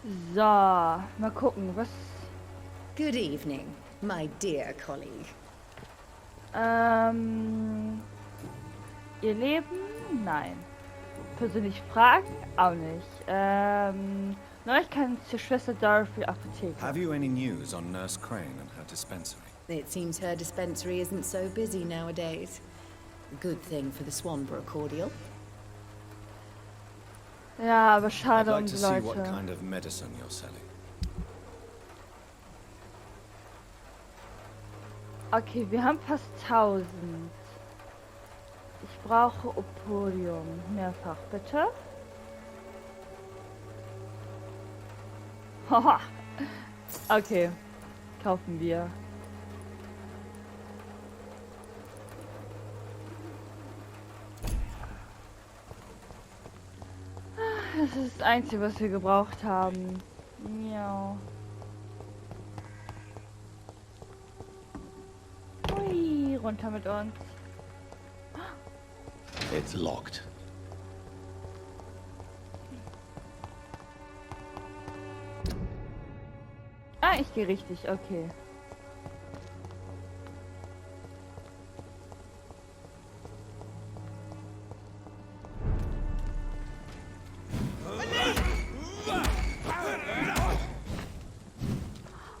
So, mal gucken, was... Good evening, my dear colleague. Ihr Leben? Nein. Persönlich fragen? Auch nicht. Neuigkeiten zur Schwester Dorothy Apotheke. Have you any news on Nurse Crane and her dispensary? It seems her dispensary isn't so busy nowadays. Good thing for the Swanborough cordial. Ja, aber I'd schade like um to die see what Leute. kind of medicine you're selling. Okay, wir haben fast 1000. Ich brauche Opodium. Mehrfach, bitte. Haha. Okay. Kaufen wir. Das ist das Einzige, was wir gebraucht haben. Ja. Hui, runter mit uns. It's locked. Ah, ich gehe richtig, okay.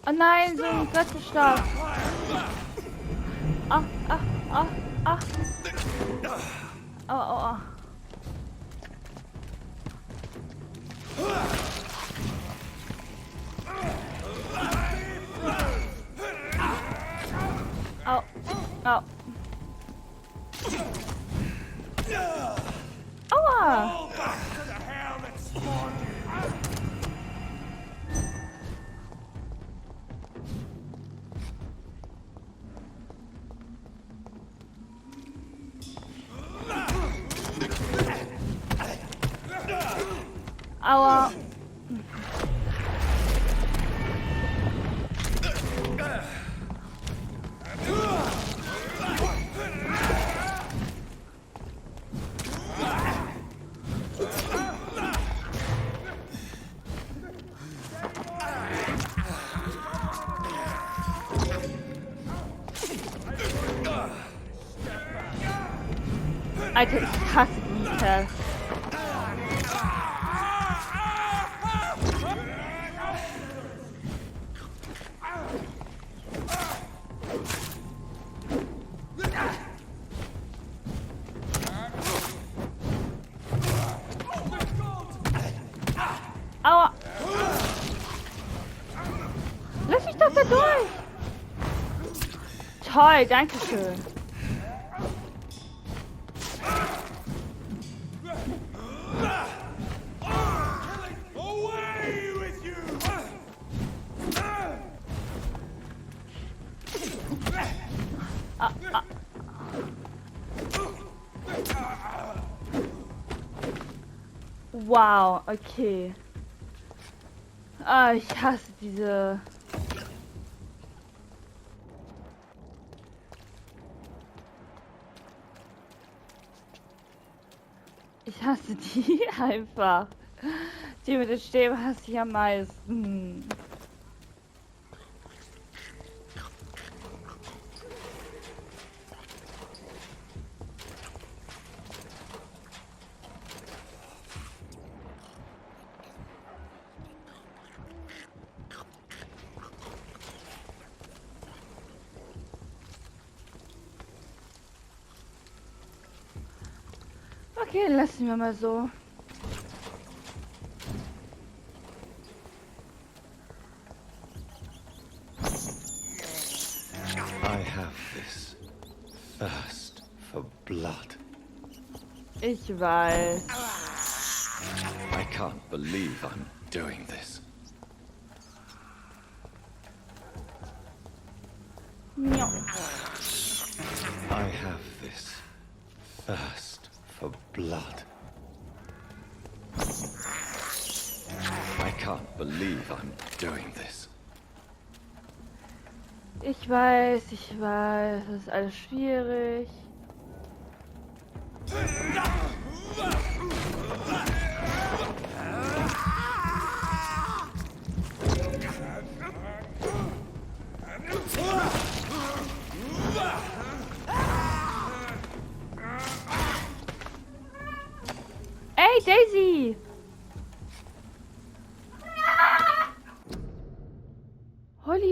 Oh nein, so ein Göttenstab. Ah, ah, ah, ah. Oh, oh, oh. Au, au. Aua! Aua! Alter, ich hasse diesen Kerl. Aua! Lass mich doch da durch! Toll, danke schön. Wow, okay. Ah, ich hasse diese... Ich hasse die einfach. Die mit den Stäben hasse ich am meisten. Okay, lassen wir mal so. I have this thirst for blood. Ich weiß. I can't believe I'm doing this. Ja. I have this thirst for blood. I can't believe I'm doing this. Ich weiß, das ist alles schwierig.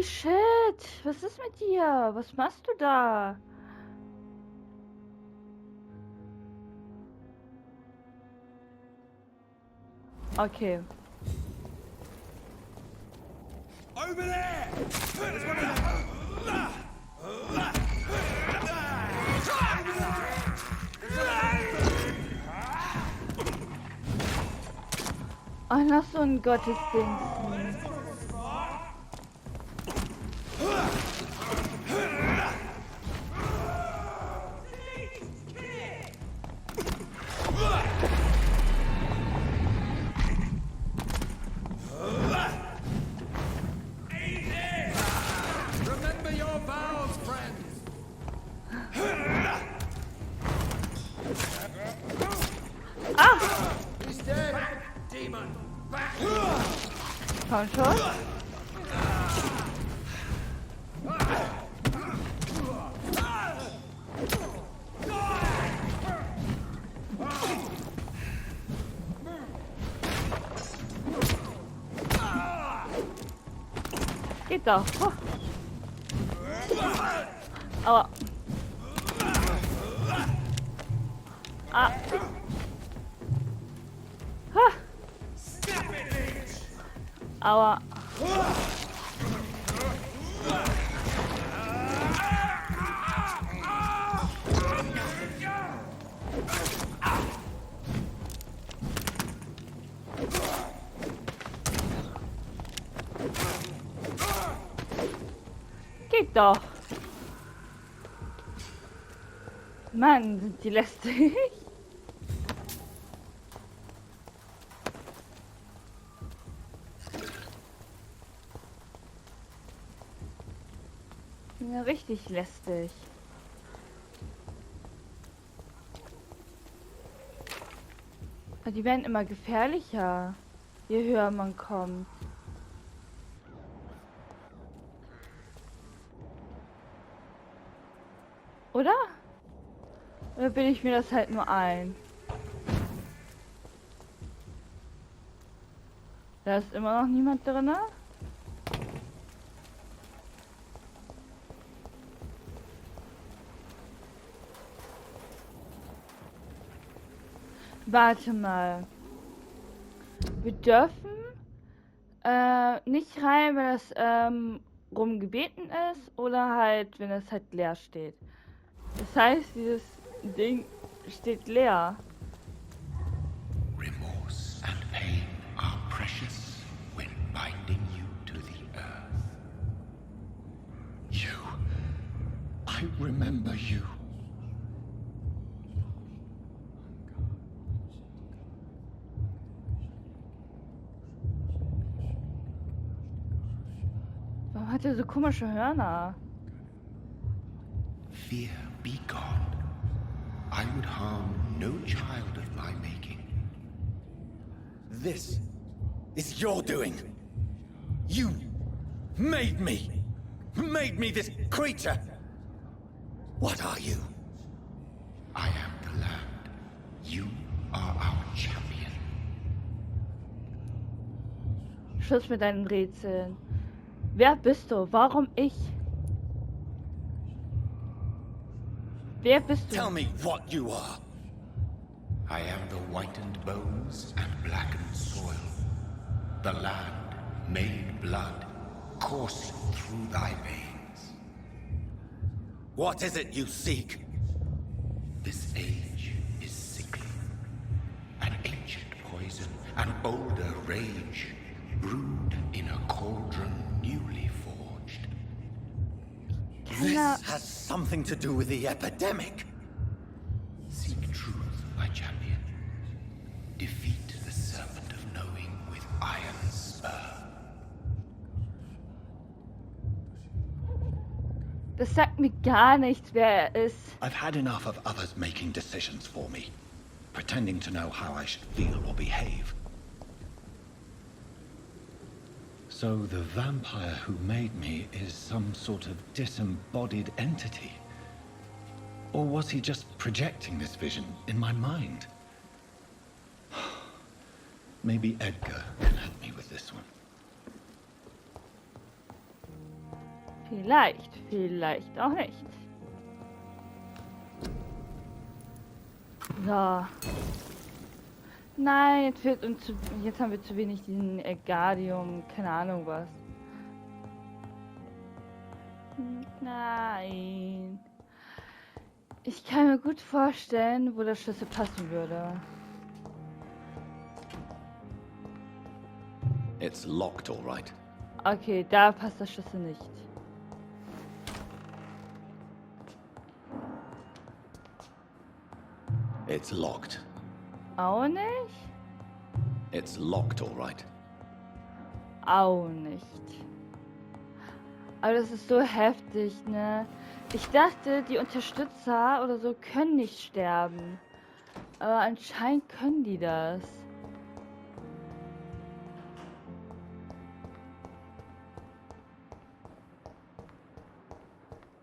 shit! Was ist mit dir? Was machst du da? Okay. Over there! Oh, noch so ein Gottesding. Remember your vows, friends! He's dead! Demon! Back! Komm schon. Geht doch. Oh. Aua. Ah. Ha. Aua. Geht doch. Mann, sind die lästig. Ja, richtig lästig. Aber die werden immer gefährlicher, je höher man kommt. Oder? Oder bilde ich mir das halt nur ein? Da ist immer noch niemand drin. Warte mal. Wir dürfen nicht rein, wenn das rumgebeten ist oder halt, wenn es halt leer steht. Das heißt, dieses Ding steht leer. Remorse and pain are precious when binding you to the earth. You. I remember you. Warum hat er so komische Hörner? Fear be gone. I would harm no child of my making. This is your doing. You made me. Made me this creature. What are you? I am the land. You are our champion. Schluss mit deinen Rätseln. Wer bist du? Warum ich? Wer bist du? Tell me what you are. I am the whitened bones and blackened soil. The land made blood coursing through thy veins. What is it you seek? This age is sickly. An ancient poison, an older rage, brewed in a cauldron newly forged. This has something to do with the epidemic. Seek truth, my champion. Defeat the serpent of knowing with iron spur. Das sagt mir gar nichts, wer er ist. I've had enough of others making decisions for me, pretending to know how I should feel or behave. So the vampire who made me is some sort of disembodied entity? Or was he just projecting this vision in my mind? Maybe Edgar can help me with this one. Vielleicht, vielleicht auch nicht. So. Nein, jetzt fehlt uns jetzt haben wir zu wenig diesen Ergadium, keine Ahnung was. Nein. Ich kann mir gut vorstellen, wo der Schlüssel passen würde. It's locked, all right. Okay, da passt der Schlüssel nicht. It's locked. Auch nicht? It's locked, all right. Auch nicht. Aber das ist so heftig, ne? Ich dachte, die Unterstützer oder so können nicht sterben. Aber anscheinend können die das.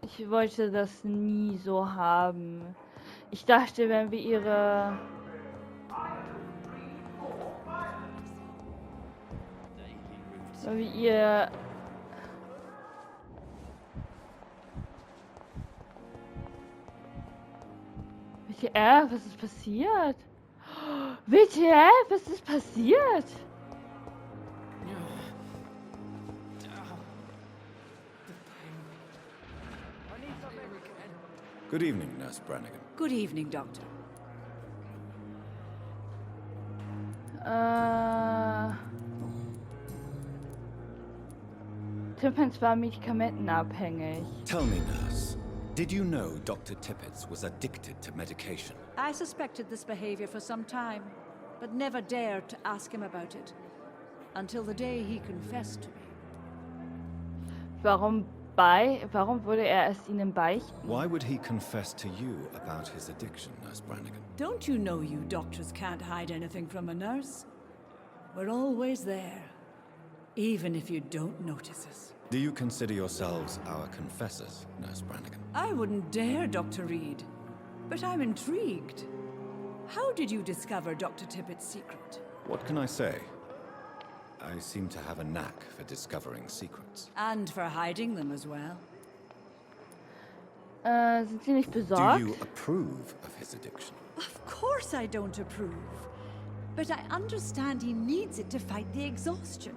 Ich wollte das nie so haben. Ich dachte, wenn wir ihre... Wenn wir ihr... WTF, was ist passiert? WTF, was ist passiert? Good evening, Nurse Brannigan. Good evening, Doctor. Tippens war medikamentenabhängig. Tell me, Nurse, did you know Dr. Tippett was addicted to medication? I suspected this behavior for some time, but never dared to ask him about it. Until the day he confessed to me. Warum würde er es ihnen beichten? Why would he confess to you about his addiction, Nurse Brannigan? Don't you know you doctors can't hide anything from a nurse? We're always there, even if you don't notice us. Do you consider yourselves our confessors, Nurse Brannigan? I wouldn't dare, Dr. Reid. But I'm intrigued. How did you discover Dr. Tippett's secret? What can I say? I seem to have a knack for discovering secrets. And for hiding them as well. Sind Sie nicht Do besorgt? you approve of his addiction? Of course I don't approve. But I understand he needs it to fight the exhaustion.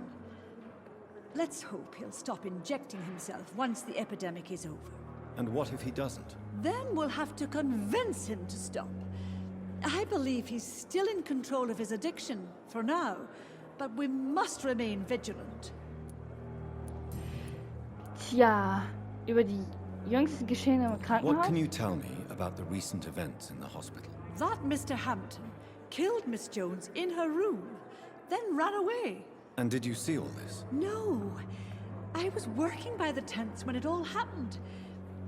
Let's hope he'll stop injecting himself once the epidemic is over. And what if he doesn't? Then we'll have to convince him to stop. I believe he's still in control of his addiction, for now. But we must remain vigilant. Tja, über die jüngsten Geschehene im Krankenhaus? What can you tell me about the recent events in the hospital? That Mr. Hampton killed Miss Jones in her room, then ran away. And did you see all this? No, I was working by the tents when it all happened.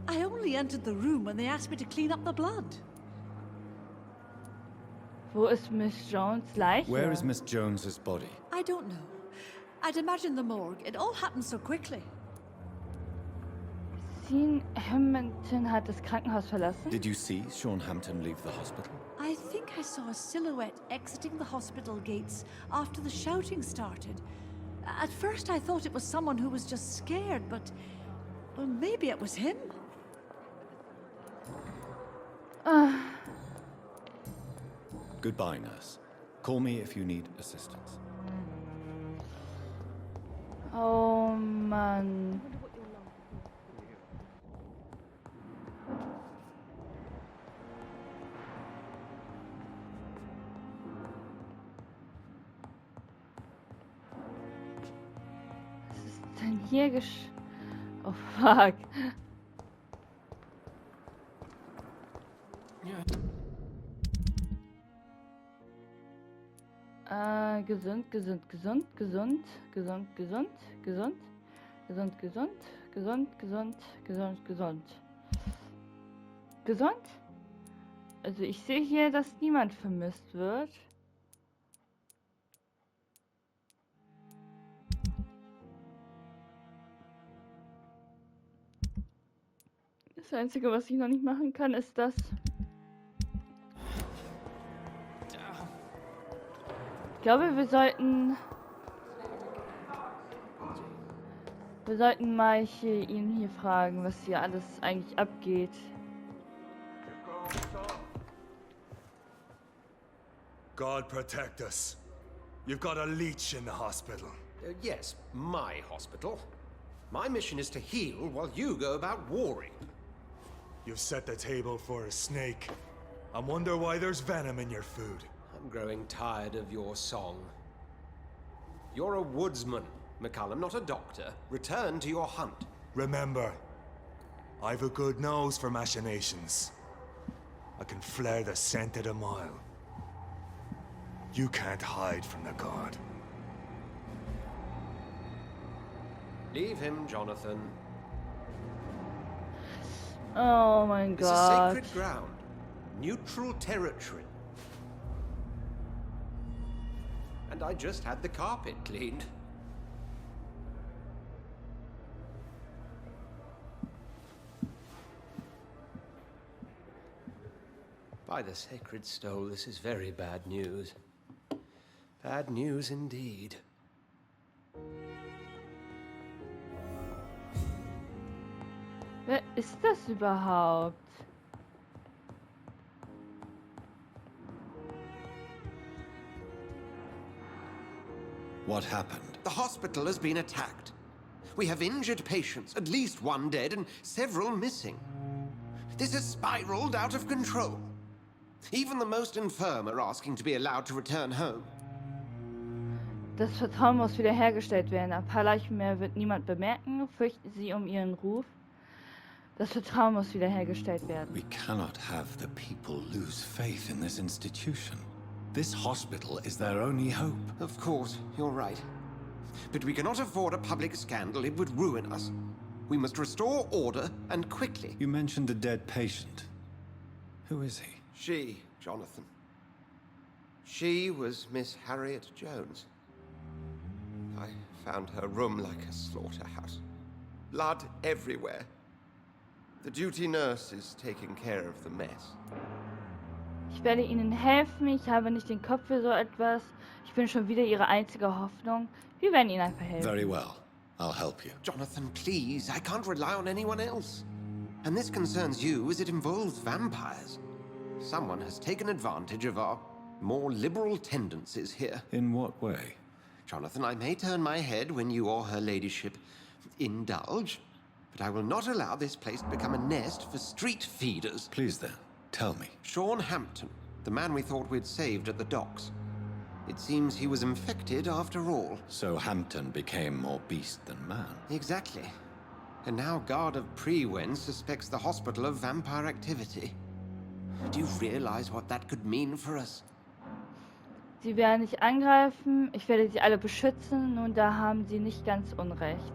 I only entered the room when they asked me to clean up the blood. Wo ist Miss Jones' Leiche? Where is Miss Jones's body? I don't know. I'd imagine the morgue. It all happened so quickly. Sean Hampton hat das Krankenhaus verlassen? Did you see Sean Hampton leave the hospital? I think I saw a silhouette exiting the hospital gates after the shouting started. At first I thought it was someone who was just scared, but... well, maybe it was him? Goodbye, nurse. Call me if you need assistance. Oh Mann. Was ist denn hier Oh fuck. Gesund, gesund, gesund, gesund, gesund, gesund, gesund, gesund, gesund, gesund, gesund, gesund, gesund. Gesund? Also ich sehe hier, dass niemand vermisst wird. Das Einzige, was ich noch nicht machen kann, ist das. Ich glaube, wir sollten Wir sollten mal ihn hier fragen, was hier alles eigentlich abgeht. God protect us. You've got a leech in the hospital. Yes, my hospital. My mission is to heal while you go about warring. You've set the table for a snake. I wonder why there's venom in your food. I'm growing tired of your song. You're a woodsman, McCallum, not a doctor. Return to your hunt. Remember, I've a good nose for machinations. I can flare the scent at a mile. You can't hide from the god. Leave him, Jonathan. Oh mein This is Gott. sacred ground. Neutral territory. And I just had the carpet cleaned. By the sacred stole, this is very bad news. Bad news indeed. Wer ist das überhaupt? What happened? The hospital has been attacked. We have injured patients, at least one dead and several missing. This has spiraled out of control. Even the most infirm are asking to be allowed to return home. Das Vertrauen muss wiederhergestellt werden. Ein paar Leichen mehr wird niemand bemerken. Fürchten Sie um Ihren Ruf. Das Vertrauen muss wiederhergestellt werden. We cannot have the people lose faith in this institution. This hospital is their only hope. Of course, you're right. But we cannot afford a public scandal. It would ruin us. We must restore order, and quickly. You mentioned a dead patient. Who is he? She, Jonathan. She was Miss Harriet Jones. I found her room like a slaughterhouse. Blood everywhere. The duty nurse is taking care of the mess. Ich werde Ihnen helfen. Ich habe nicht den Kopf für so etwas. Ich bin schon wieder Ihre einzige Hoffnung. Wir werden Ihnen einfach helfen. Very well. I'll help you. Jonathan, please, I can't rely on anyone else. And this concerns you as it involves vampires. Someone has taken advantage of our more liberal tendencies here. In what way? Jonathan, I may turn my head when you or her ladyship indulge, but I will not allow this place to become a nest for street feeders. Please then, tell me. Sean Hampton, the man we thought we'd saved at the docks. It seems he was infected after all. So Hampton became more beast than man. Exactly. And now Guard of Prewen suspects the hospital of vampire activity. Do you realize what that could mean for us? Sie werden nicht angreifen. Ich werde Sie alle beschützen. Nun, da haben Sie nicht ganz unrecht.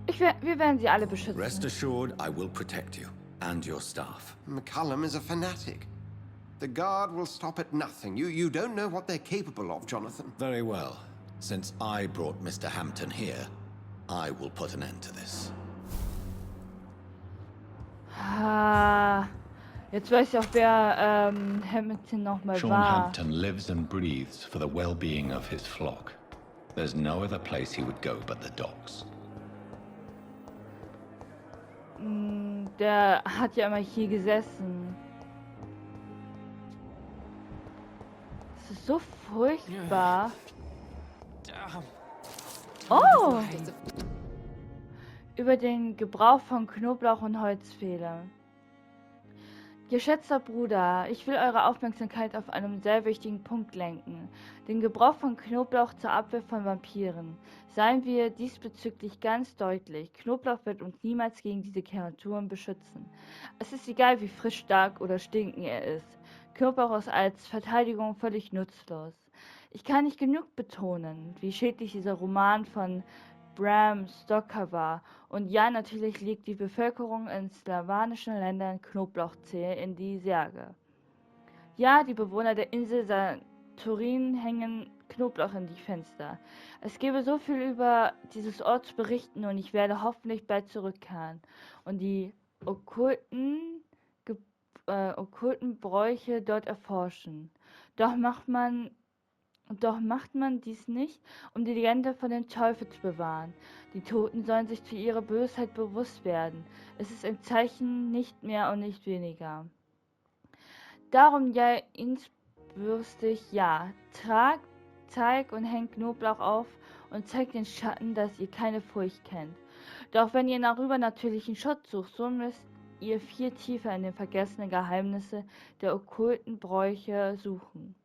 Wir werden Sie alle beschützen. Rest assured, I will protect you and your staff. McCallum is a fanatic. The Guard will stop at nothing. You don't know what they're capable of, Jonathan. Very well. Since I brought Mr. Hampton here, I will put an end to this. Ah, jetzt weiß ich auch, wer Hamilton nochmal Sean war. Hampton lives and breathes for the well-being of his flock. There's no other place he would go but the docks. Der hat ja immer hier gesessen. Das ist so furchtbar. Oh! Über den Gebrauch von Knoblauch und Holzpfähle. Geschätzter Bruder, ich will eure Aufmerksamkeit auf einen sehr wichtigen Punkt lenken. Den Gebrauch von Knoblauch zur Abwehr von Vampiren. Seien wir diesbezüglich ganz deutlich. Knoblauch wird uns niemals gegen diese Kreaturen beschützen. Es ist egal, wie frisch, stark oder stinkend er ist. Knoblauch ist als Verteidigung völlig nutzlos. Ich kann nicht genug betonen, wie schädlich dieser Roman von Bram Stoker war. Und ja, natürlich liegt die Bevölkerung in slawanischen Ländern Knoblauchzehe in die Särge. Ja, die Bewohner der Insel Santorin hängen Knoblauch in die Fenster. Es gäbe so viel über dieses Ort zu berichten und ich werde hoffentlich bald zurückkehren und die okkulten Bräuche dort erforschen. Doch macht man Doch macht man dies nicht, um die Legende von dem Teufel zu bewahren. Die Toten sollen sich zu ihrer Bösheit bewusst werden. Es ist ein Zeichen, nicht mehr und nicht weniger. Darum ja inbrünstig, ja. Tragt Teig und hängt Knoblauch auf und zeigt den Schatten, dass ihr keine Furcht kennt. Doch wenn ihr nach übernatürlichen Schutz sucht, so müsst ihr viel tiefer in den vergessenen Geheimnisse der okkulten Bräuche suchen.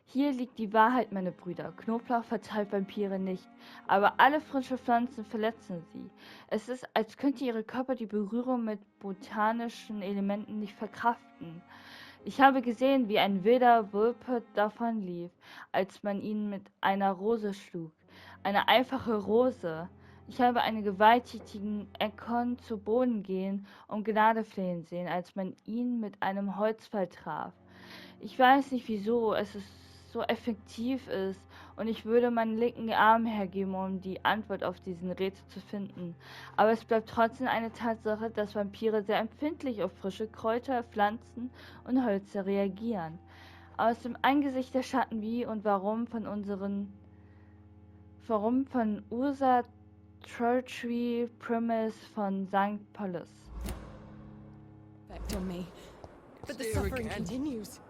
Hier liegt die Wahrheit, meine Brüder. Knoblauch vertreibt Vampire nicht, aber alle frischen Pflanzen verletzen sie. Es ist, als könnte ihre Körper die Berührung mit botanischen Elementen nicht verkraften. Ich habe gesehen, wie ein wilder Wulpe davonlief, als man ihn mit einer Rose schlug. Eine einfache Rose. Ich habe einen gewalttätigen Eckon zu Boden gehen und Gnade flehen sehen, als man ihn mit einem Holzpfähl traf. Ich weiß nicht, wieso es so effektiv ist, und ich würde meinen linken Arm hergeben, um die Antwort auf diesen Rätsel zu finden. Aber es bleibt trotzdem eine Tatsache, dass Vampire sehr empfindlich auf frische Kräuter, Pflanzen und Hölzer reagieren. Aus dem Angesicht der Schatten wie und warum von Ursa Treasury Primus von St. Paulus. Effect on me. But the suffering continues.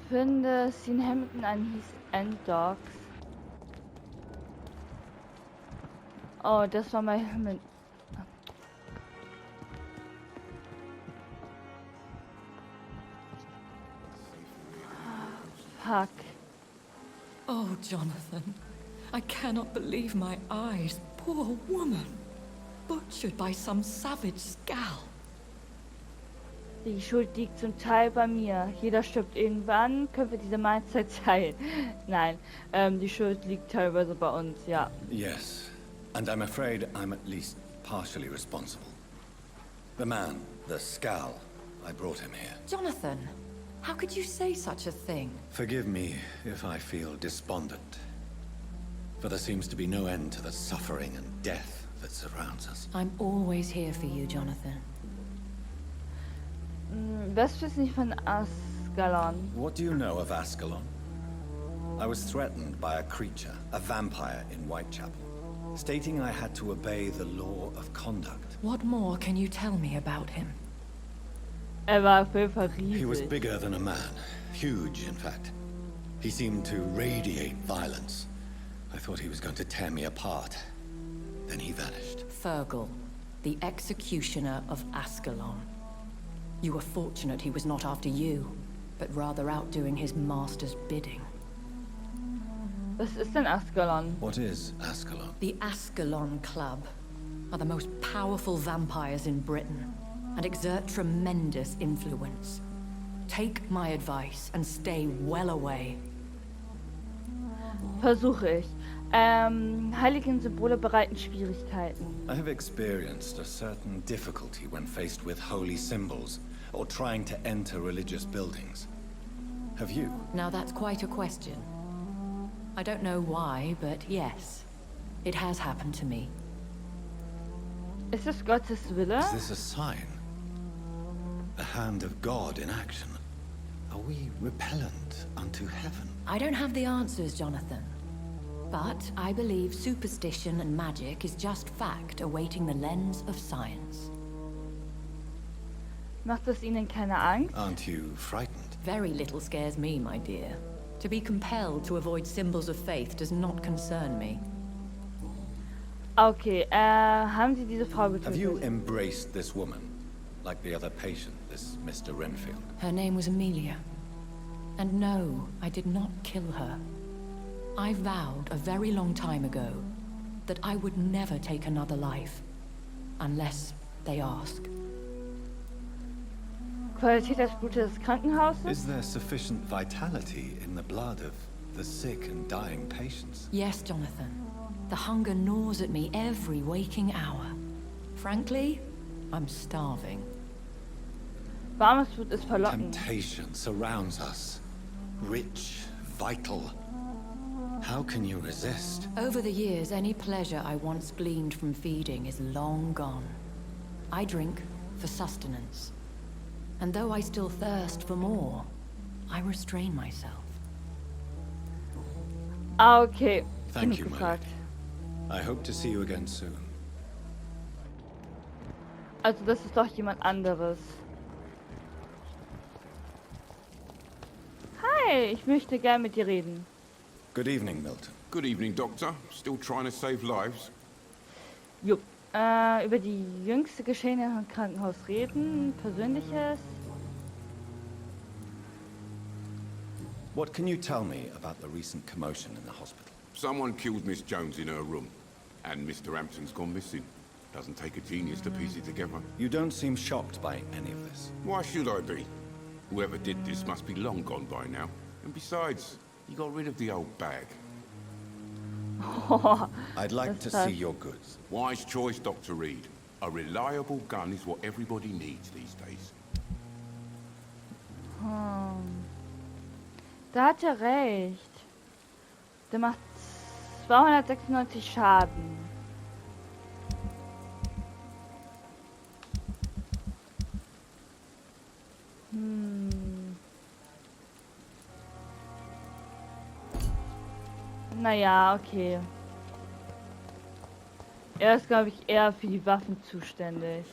Finde Hampton an His End Dogs. Oh, das war mein Himmel. Fuck. Oh, Jonathan, I cannot believe my eyes. Poor woman, butchered by some savage scowl. Die Schuld liegt zum Teil bei mir. Jeder stirbt irgendwann, können wir diese Mahlzeit teilen. Nein, die Schuld liegt teilweise bei uns, ja. Yes, and I'm afraid I'm at least partially responsible. The man, the scowl, I brought him here. Jonathan, how could you say such a thing? Forgive me if I feel despondent, for there seems to be no end to the suffering and death that surrounds us. I'm always here for you, Jonathan. Was ist nicht von Ascalon? What do you know of Ascalon? I was threatened by a creature, a vampire in Whitechapel, stating I had to obey the law of conduct. What more can you tell me about him? War auf jeden Fall riesig. He was bigger than a man, huge in fact. He seemed to radiate violence. I thought he was going to tear me apart. Then he vanished. Fergal, the executioner of Ascalon. You were fortunate he was not after you, but rather out doing his master's bidding. Was ist denn Ascalon? What is Ascalon? The Ascalon Club are the most powerful vampires in Britain and exert tremendous influence. Take my advice and stay well away. Versuche ich. Heiligen Symbole bereiten Schwierigkeiten. I have experienced a certain difficulty when faced with holy symbols or trying to enter religious buildings. Have you? Now that's quite a question. I don't know why, but yes, it has happened to me. Ist es Gottes Wille? Is this a sign? The hand of God in action? Are we repellent unto heaven? I don't have the answers, Jonathan. But I believe superstition and magic is just fact awaiting the lens of science. Macht es Ihnen keine Angst? Aren't you frightened? Very little scares me, my dear. To be compelled to avoid symbols of faith does not concern me. Okay, haben Sie diese Frau getötet? Have you embraced this woman? Like the other patient, this Mr. Renfield? Her name was Amelia. And no, I did not kill her. I vowed a very long time ago that I would never take another life. Unless they ask. Qualität des Blutes des Krankenhauses? Is there sufficient vitality in the blood of the sick and dying patients? Yes, Jonathan. The hunger gnaws at me every waking hour. Frankly, I'm starving. Warmes Blut ist verlockend. Temptation surrounds us. Rich, vital. How can you resist? Over the years, any pleasure I once gleaned from feeding is long gone. I drink for sustenance. And though I still thirst for more, I restrain myself. Ah, okay. Thank Genug you, my gefragt. lady. I hope to see you again soon. Also das ist doch jemand anderes. Hi, ich möchte gern mit dir reden. Good evening, Milton. Good evening, Doctor. Still trying to save lives? Jupp. Über die jüngste Geschehnisse im Krankenhaus reden. Persönliches. What can you tell me about the recent commotion in the hospital? Someone killed Miss Jones in her room, and Mr. Hampton's gone missing. Doesn't take a genius to piece it together. You don't seem shocked by any of this. Why should I be? Whoever did this must be long gone by now. And besides, he got rid of the old bag. I'd like to see your goods. Wise choice, Dr. Reid. A reliable gun is what everybody needs these days. Da hat er recht. Der macht 296 Schaden. Naja, okay. Er ist, glaube ich, eher für die Waffen zuständig.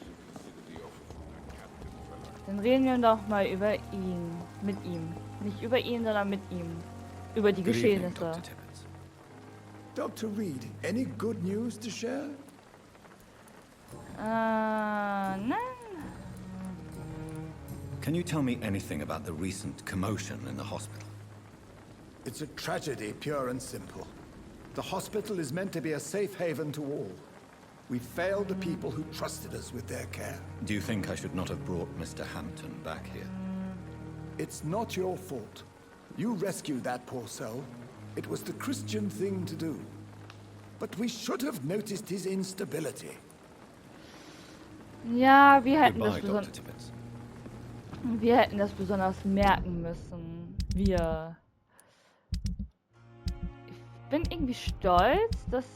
Dann reden wir doch mal über ihn. Mit ihm. Nicht über ihn, sondern mit ihm. Über die Good evening, Geschehnisse. Dr. Tibbets. Dr. Reid, any good news to share? Nein. Can you tell me anything about the recent commotion in the hospital? It's a tragedy, pure and simple. The hospital is meant to be a safe haven to all. We failed the people who trusted us with their care. Do you think I should not have brought Mr. Hampton back here? It's not your fault. You rescued that poor soul. It was the Christian thing to do. But we should have noticed his instability. Ja, wir hätten Goodbye, Dr. Tibbets. das besonders merken müssen. Wir. Ich bin irgendwie stolz, dass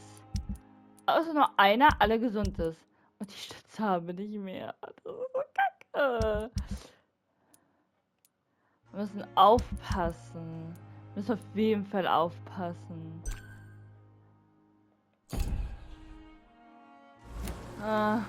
außer nur einer alle gesund ist. Und die Stütze haben wir nicht mehr. Das ist so kacke. Wir müssen aufpassen. Wir müssen auf jeden Fall aufpassen. Ah.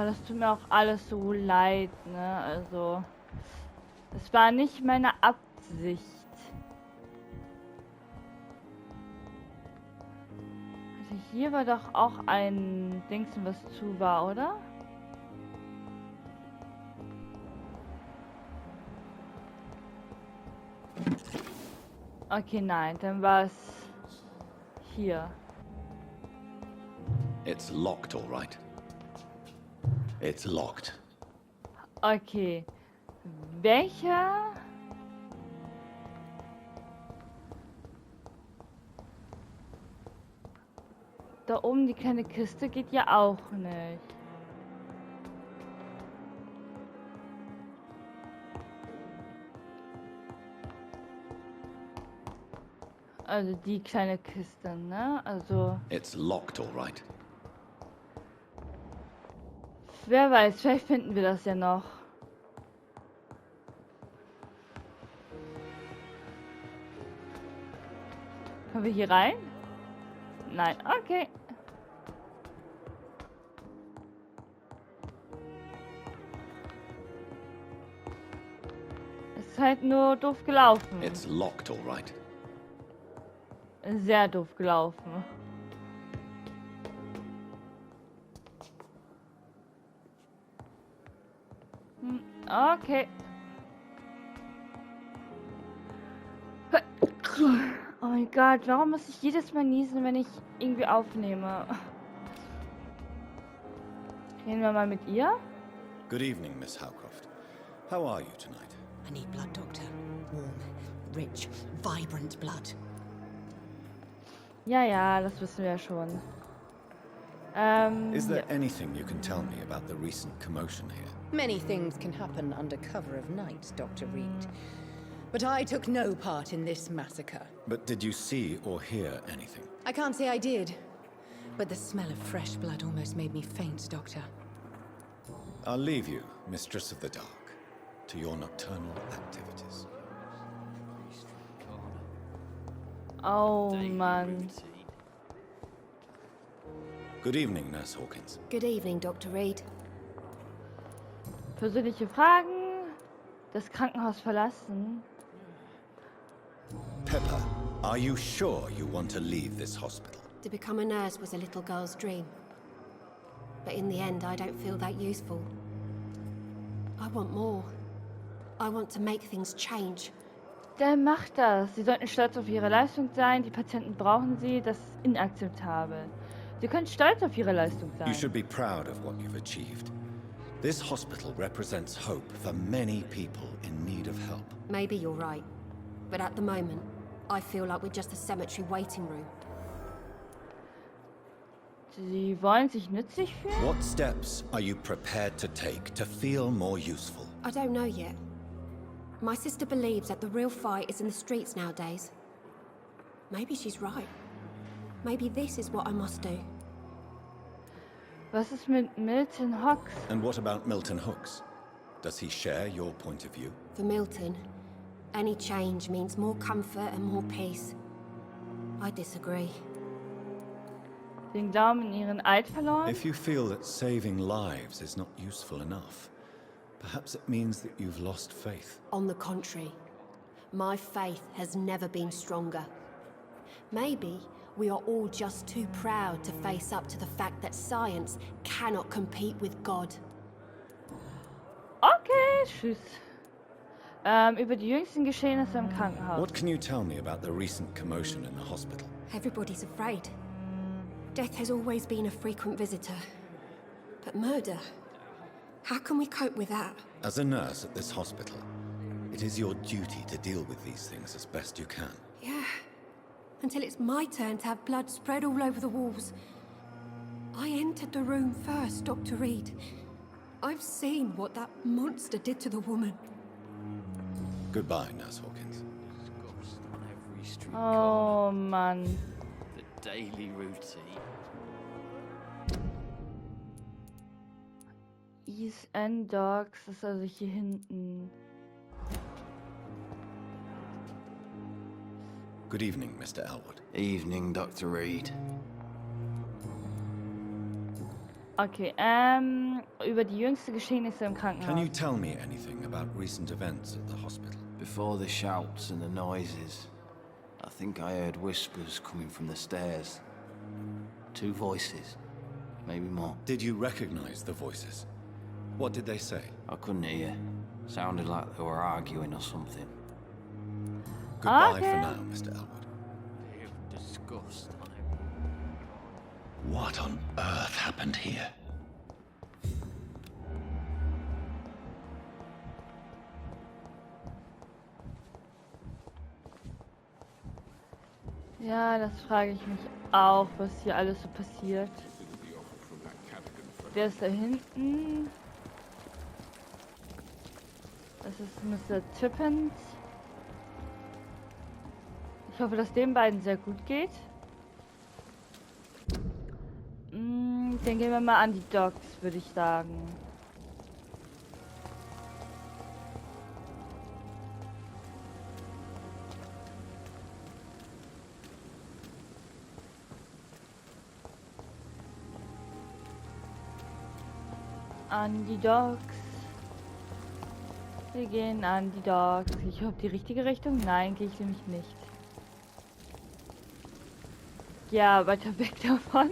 Das tut mir auch alles so leid, ne? Also, das war nicht meine Absicht. Also hier war doch auch ein Dingsen, was zu war, oder? Okay, nein, dann war es hier. It's locked, all right. It's locked. Okay. Welcher? Da oben die kleine Kiste geht ja auch nicht. Also die kleine Kiste, ne? Also. It's locked, all right. Wer weiß, vielleicht finden wir das ja noch. Können wir hier rein? Nein, okay. Es ist halt nur doof gelaufen. It's locked, all right. Sehr doof gelaufen. Okay. Oh mein Gott, warum muss ich jedes Mal niesen, wenn ich irgendwie aufnehme? Reden wir mal mit ihr? Good evening, Miss Howcroft. How are you tonight? I need blood, Doctor. Warm, rich, vibrant blood. Ja, ja, das wissen wir ja schon. Is there anything you can tell me about the recent commotion here? Many things can happen under cover of night, Dr. Reid. But I took no part in this massacre. But did you see or hear anything? I can't say I did. But the smell of fresh blood almost made me faint, Doctor. I'll leave you, Mistress of the Dark, to your nocturnal activities. Oh Mann. Good evening, Nurse Hawkins. Good evening, Dr. Reid. Persönliche Fragen. Das Krankenhaus verlassen. Pepper, are you sure you want to leave this hospital? To become a nurse was a little girl's dream. But in the end, I don't feel that useful. I want more. I want to make things change. Der macht das. Sie sollten stolz auf ihre Leistung sein. Die Patienten brauchen sie. Das ist inakzeptabel. Sie können stolz auf ihre Leistung sein. You should be proud of what you've achieved. This hospital represents hope for many people in need of help. Maybe you're right. But at the moment, I feel like we're just a cemetery waiting room. Sie wollen sich nützlich fühlen? What steps are you prepared to take to feel more useful? I don't know yet. My sister believes that the real fight is in the streets nowadays. Maybe she's right. Maybe this is what I must do. Was ist mit Milton Hawks? And what about Milton Hooks? Does he share your point of view? For Milton, any change means more comfort and more peace. I disagree. Den Glauben in ihren Eid verloren? If you feel that saving lives is not useful enough, perhaps it means that you've lost faith. On the contrary, my faith has never been stronger. Maybe we are all just too proud to face up to the fact that science cannot compete with God. Okay, tschüss. Über die jüngsten Geschehnisse im Krankenhaus. What can you tell me about the recent commotion in the hospital? Everybody's afraid. Death has always been a frequent visitor. But murder? How can we cope with that? As a nurse at this hospital, it is your duty to deal with these things as best you can. Yeah. Until it's my turn to have blood spread all over the walls. I entered the room first, Dr. Reid. I've seen what that monster did to the woman. Goodbye, Nurse Hawkins. Oh Mann. The daily routine. East End Dogs, das ist also hier hinten. Good evening, Mr. Elwood. Evening, Dr. Reid. Okay, über die jüngsten Geschehnisse im Krankenhaus. Can you tell me anything about recent events at the hospital? Before the shouts and the noises, I think I heard whispers coming from the stairs. 2 voices, maybe more. Did you recognize the voices? What did they say? I couldn't hear. Sounded like they were arguing or something. Goodbye for now, Mr. Elwood. Disgust. What on earth happened here? Ja, das frage ich mich auch, was hier alles so passiert. Der ist da hinten. Das ist Mr. Tippens. Ich hoffe, dass den beiden sehr gut geht. Dann gehen wir mal an die Docks, würde ich sagen. An die Docks. Wir gehen an die Docks. Ich hoffe, die richtige Richtung? Nein, gehe ich nämlich nicht. Ja, weiter weg davon.